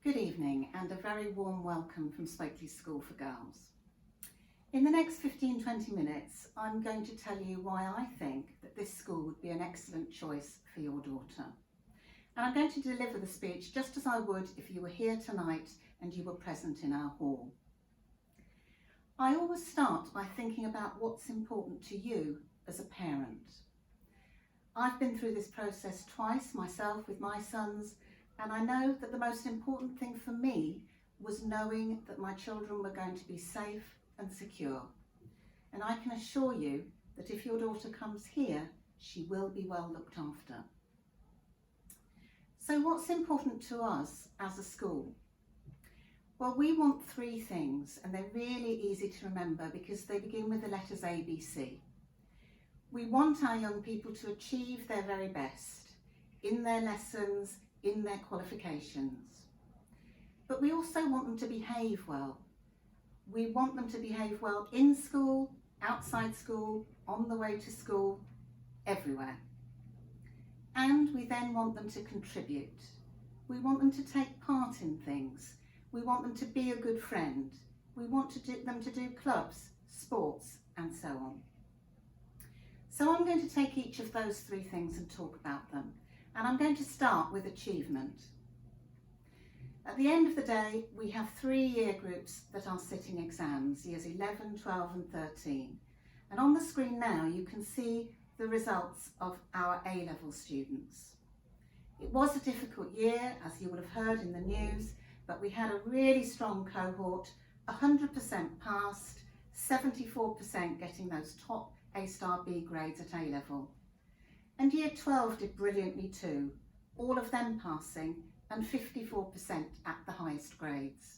Good evening and a very warm welcome from Spokeley School for Girls. In the next 15-20 minutes, I'm going to tell you why I think that this school would be an excellent choice for your daughter. And I'm going to deliver the speech just as I would if you were here tonight and you were present in our hall. I always start by thinking about what's important to you as a parent. I've been through this process twice myself with my sons, and I know that the most important thing for me was knowing that my children were going to be safe and secure. And I can assure you that if your daughter comes here, she will be well looked after. So what's important to us as a school? Well, we want three things, and they're really easy to remember because they begin with the letters ABC. We want our young people to achieve their very best in their lessons, in their qualifications. But we also want them to behave well. We want them to behave well in school, outside school, on the way to school, everywhere. And we then want them to contribute. We want them to take part in things. We want them to be a good friend. We want them to do clubs, sports, and so on. So I'm going to take each of those three things and talk about them. And I'm going to start with achievement. At the end of the day, we have 3 year groups that are sitting exams, years 11, 12 and 13. And on the screen now, you can see the results of our A-level students. It was a difficult year, as you will have heard in the news, but we had a really strong cohort, 100% passed, 74% getting those top A-star B grades at A-level. And year 12 did brilliantly too, all of them passing and 54% at the highest grades.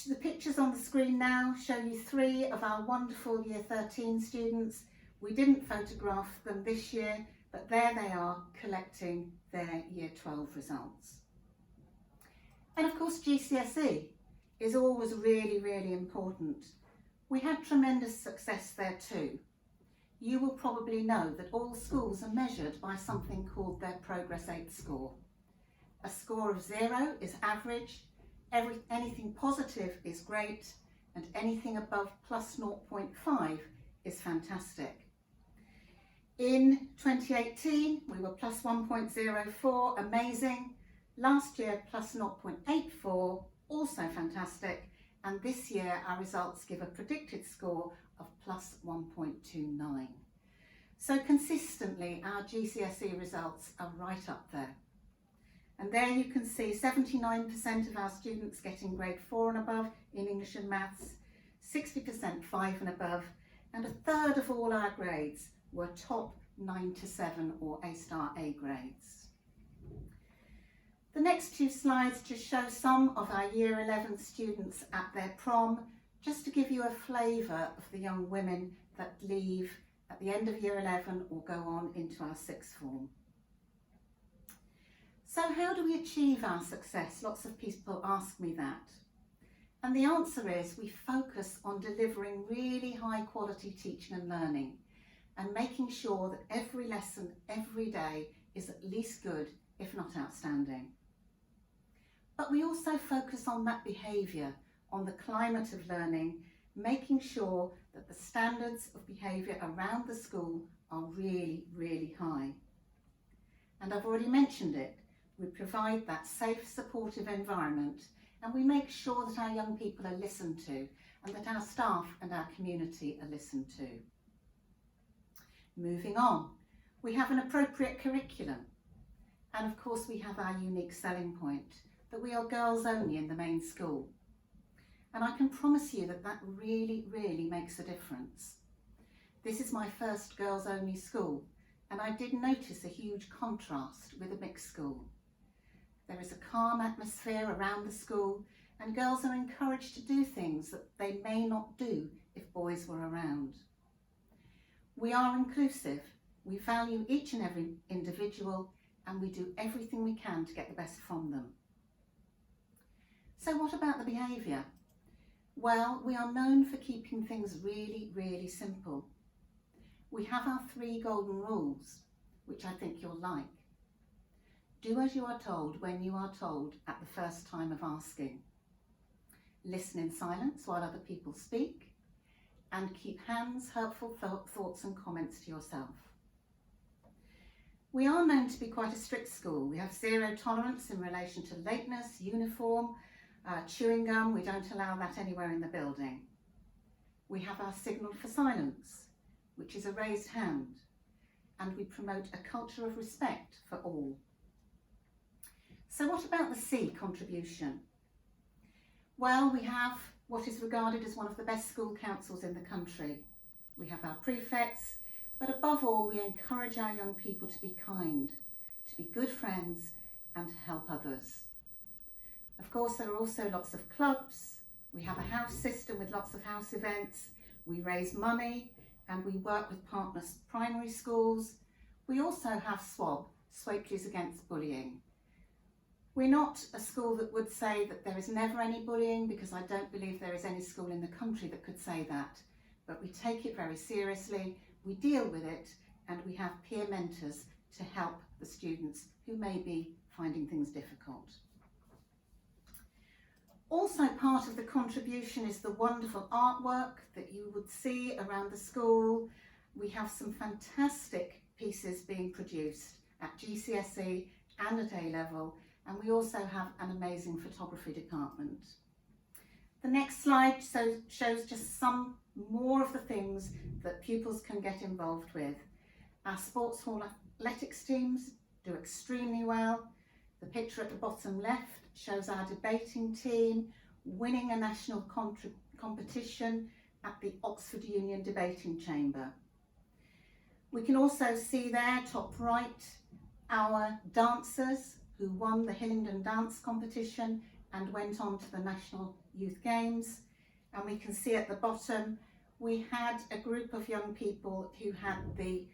The pictures on the screen now show you 3 of our wonderful year 13 students. We didn't photograph them this year, but there they are collecting their year 12 results. And of course GCSE is always really, really important. We had tremendous success there too. You will probably know that all schools are measured by something called their Progress 8 score. A score of 0 is average, anything positive is great, and anything above plus 0.5 is fantastic. In 2018, we were plus 1.04, amazing. Last year, plus 0.84, also fantastic. And this year, our results give a predicted score of plus 1.29. So consistently, our GCSE results are right up there. And there you can see 79% of our students getting grade 4 and above in English and Maths, 60% 5 and above, and a third of all our grades were top 9 to 7 or A-star A grades. The next 2 slides just show some of our year 11 students at their prom, just to give you a flavour of the young women that leave at the end of year 11 or go on into our 6th form. So how do we achieve our success? Lots of people ask me that. And the answer is we focus on delivering really high quality teaching and learning and making sure that every lesson, every day is at least good, if not outstanding. But we also focus on that behaviour, on the climate of learning, making sure that the standards of behaviour around the school are really, really high. And I've already mentioned it, we provide that safe, supportive environment, and we make sure that our young people are listened to and that our staff and our community are listened to. Moving on, we have an appropriate curriculum, and of course we have our unique selling point, that we are girls only in the main school. And I can promise you that that really, really makes a difference. This is my first girls only school, and I did notice a huge contrast with a mixed school. There is a calm atmosphere around the school, and girls are encouraged to do things that they may not do if boys were around. We are inclusive, we value each and every individual, and we do everything we can to get the best from them. So what about the behaviour? Well, we are known for keeping things really, really simple. We have our 3 golden rules, which I think you'll like. Do as you are told when you are told at the first time of asking. Listen in silence while other people speak, and keep hurtful thoughts and comments to yourself. We are known to be quite a strict school. We have zero tolerance in relation to lateness, uniform, chewing gum. We don't allow that anywhere in the building. We have our signal for silence, which is a raised hand, and we promote a culture of respect for all. So what about the C, contribution? Well, we have what is regarded as one of the best school councils in the country. We have our prefects, but above all, we encourage our young people to be kind, to be good friends, and to help others. Of course, there are also lots of clubs. We have a house system with lots of house events. We raise money and we work with partner primary schools. We also have SWAB, Swapes Against Bullying. We're not a school that would say that there is never any bullying, because I don't believe there is any school in the country that could say that. But we take it very seriously, we deal with it, and we have peer mentors to help the students who may be finding things difficult. Also part of the contribution is the wonderful artwork that you would see around the school. We have some fantastic pieces being produced at GCSE and at A-level, and we also have an amazing photography department. The next slide shows just some more of the things that pupils can get involved with. Our sports hall athletics teams do extremely well. The picture at the bottom left shows our debating team winning a national competition at the Oxford Union Debating Chamber. We can also see there, top right, our dancers who won the Hillingdon Dance Competition and went on to the National Youth Games. And we can see at the bottom, we had a group of young people who had the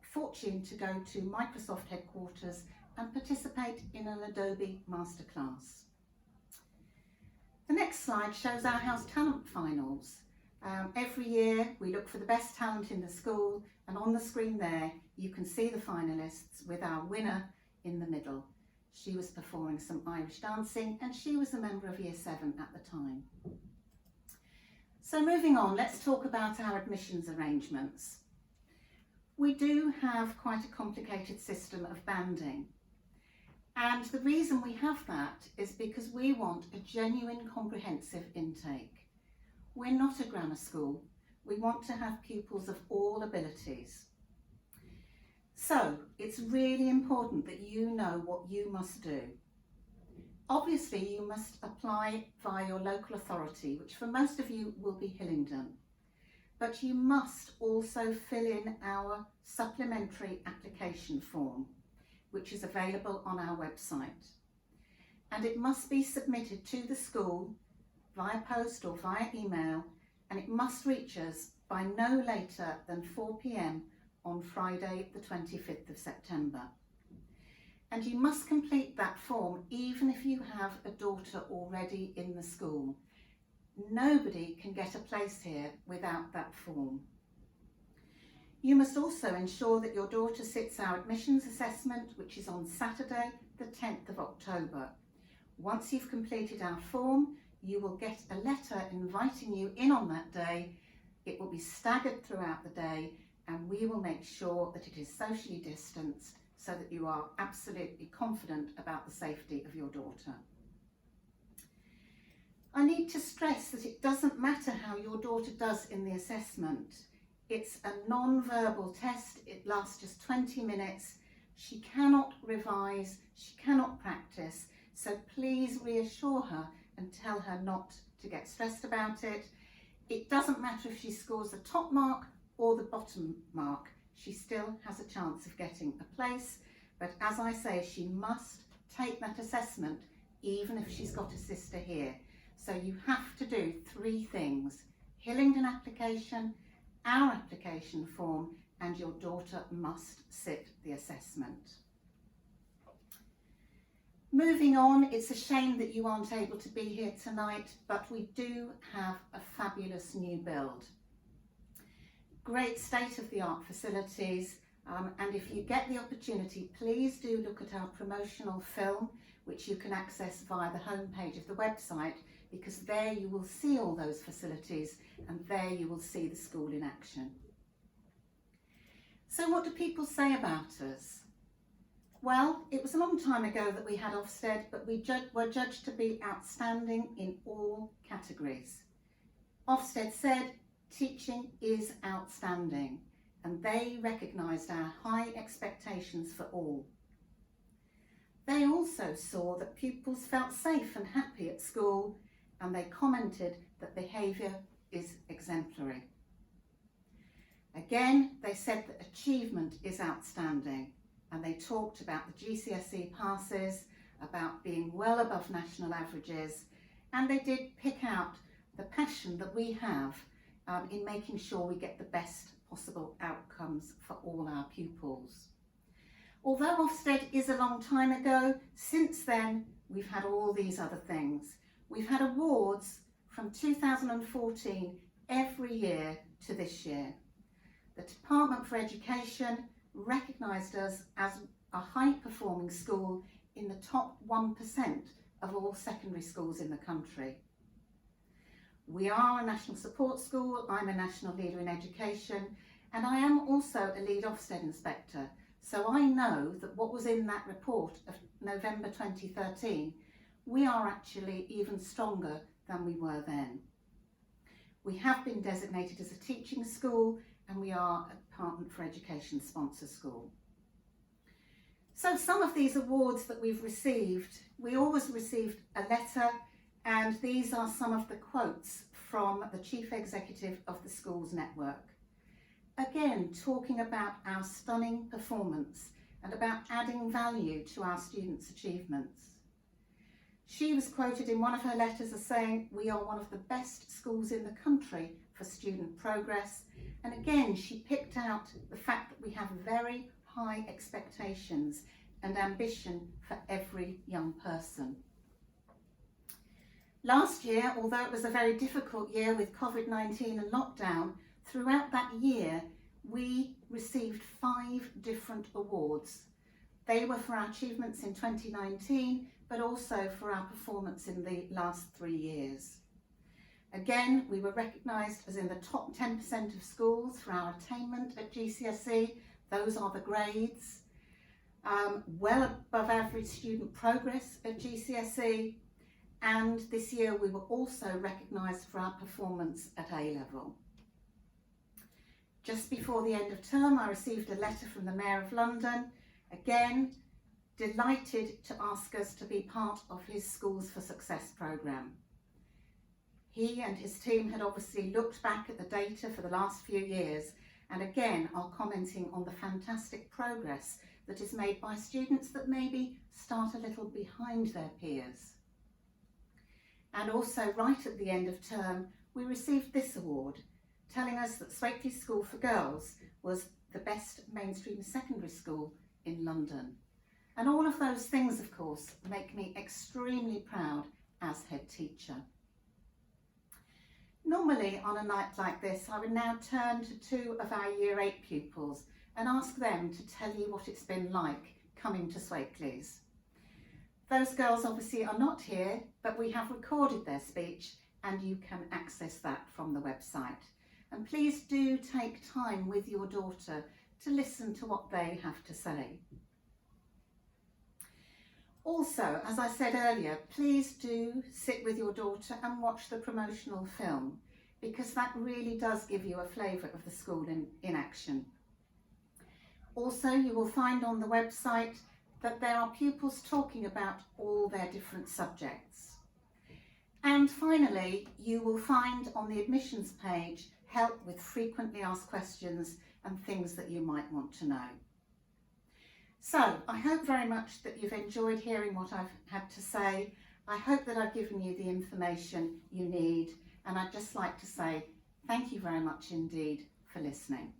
fortune to go to Microsoft headquarters and participate in an Adobe masterclass. The next slide shows our House Talent Finals. Every year we look for the best talent in the school, and on the screen there you can see the finalists with our winner in the middle. She was performing some Irish dancing and she was a member of Year 7 at the time. So moving on, let's talk about our admissions arrangements. We do have quite a complicated system of banding. And the reason we have that is because we want a genuine comprehensive intake. We're not a grammar school. We want to have pupils of all abilities. So it's really important that you know what you must do. Obviously, you must apply via your local authority, which for most of you will be Hillingdon. But you must also fill in our supplementary application form, which is available on our website. And it must be submitted to the school via post or via email, and it must reach us by no later than 4 p.m. on Friday the 25th of September. And you must complete that form even if you have a daughter already in the school. Nobody can get a place here without that form. You must also ensure that your daughter sits our admissions assessment, which is on Saturday the 10th of October. Once you've completed our form, you will get a letter inviting you in on that day. It will be staggered throughout the day, and we will make sure that it is socially distanced so that you are absolutely confident about the safety of your daughter. I need to stress that it doesn't matter how your daughter does in the assessment. It's a non-verbal test. It lasts just 20 minutes. She cannot revise, she cannot practice, so please reassure her and tell her not to get stressed about it. It doesn't matter if she scores the top mark or the bottom mark. She still has a chance of getting a place, but as I say, she must take that assessment even if she's got a sister here. So you have to do 3 things: Hillingdon application, our application form, and your daughter must sit the assessment. Moving on, it's a shame that you aren't able to be here tonight, but we do have a fabulous new build. Great state-of-the-art facilities, And if you get the opportunity, please do look at our promotional film, which you can access via the homepage of the website, because there you will see all those facilities and there you will see the school in action. So what do people say about us? Well, it was a long time ago that we had Ofsted, but we were judged to be outstanding in all categories. Ofsted said teaching is outstanding, and they recognised our high expectations for all. They also saw that pupils felt safe and happy at school, and they commented that behaviour is exemplary. Again, they said that achievement is outstanding, and they talked about the GCSE passes, about being well above national averages, and they did pick out the passion that we have in making sure we get the best possible outcomes for all our pupils. Although Ofsted is a long time ago, since then we've had all these other things. We've had awards from 2014 every year to this year. The Department for Education recognised us as a high-performing school in the top 1% of all secondary schools in the country. We are a national support school, I'm a national leader in education, and I am also a lead Ofsted inspector, so I know that what was in that report of November 2013, we are actually even stronger than we were then. We have been designated as a teaching school, and we are a Department for Education sponsor school. So some of these awards that we've received, we always received a letter, and these are some of the quotes from the Chief Executive of the Schools Network. Again, talking about our stunning performance and about adding value to our students' achievements. She was quoted in one of her letters as saying, "We are one of the best schools in the country for student progress." And again, she picked out the fact that we have very high expectations and ambition for every young person. Last year, although it was a very difficult year with COVID-19 and lockdown, throughout that year, we received 5 different awards. They were for our achievements in 2019, but also for our performance in the last 3 years. Again, we were recognised as in the top 10% of schools for our attainment at GCSE. Those are the grades. Well above average student progress at GCSE. And this year we were also recognised for our performance at A-level. Just before the end of term, I received a letter from the Mayor of London, again delighted to ask us to be part of his Schools for Success programme. He and his team had obviously looked back at the data for the last few years and again are commenting on the fantastic progress that is made by students that maybe start a little behind their peers. And also right at the end of term, we received this award, telling us that Swakely School for Girls was the best mainstream secondary school in London. And all of those things, of course, make me extremely proud as head teacher. Normally on a night like this, I would now turn to 2 of our Year 8 pupils and ask them to tell you what it's been like coming to Swakely's. Those girls obviously are not here, but we have recorded their speech and you can access that from the website. And please do take time with your daughter to listen to what they have to say. Also, as I said earlier, please do sit with your daughter and watch the promotional film, because that really does give you a flavour of the school in action. Also, you will find on the website that there are pupils talking about all their different subjects. And finally, you will find on the admissions page help with frequently asked questions and things that you might want to know. So I hope very much that you've enjoyed hearing what I've had to say. I hope that I've given you the information you need, and I'd just like to say thank you very much indeed for listening.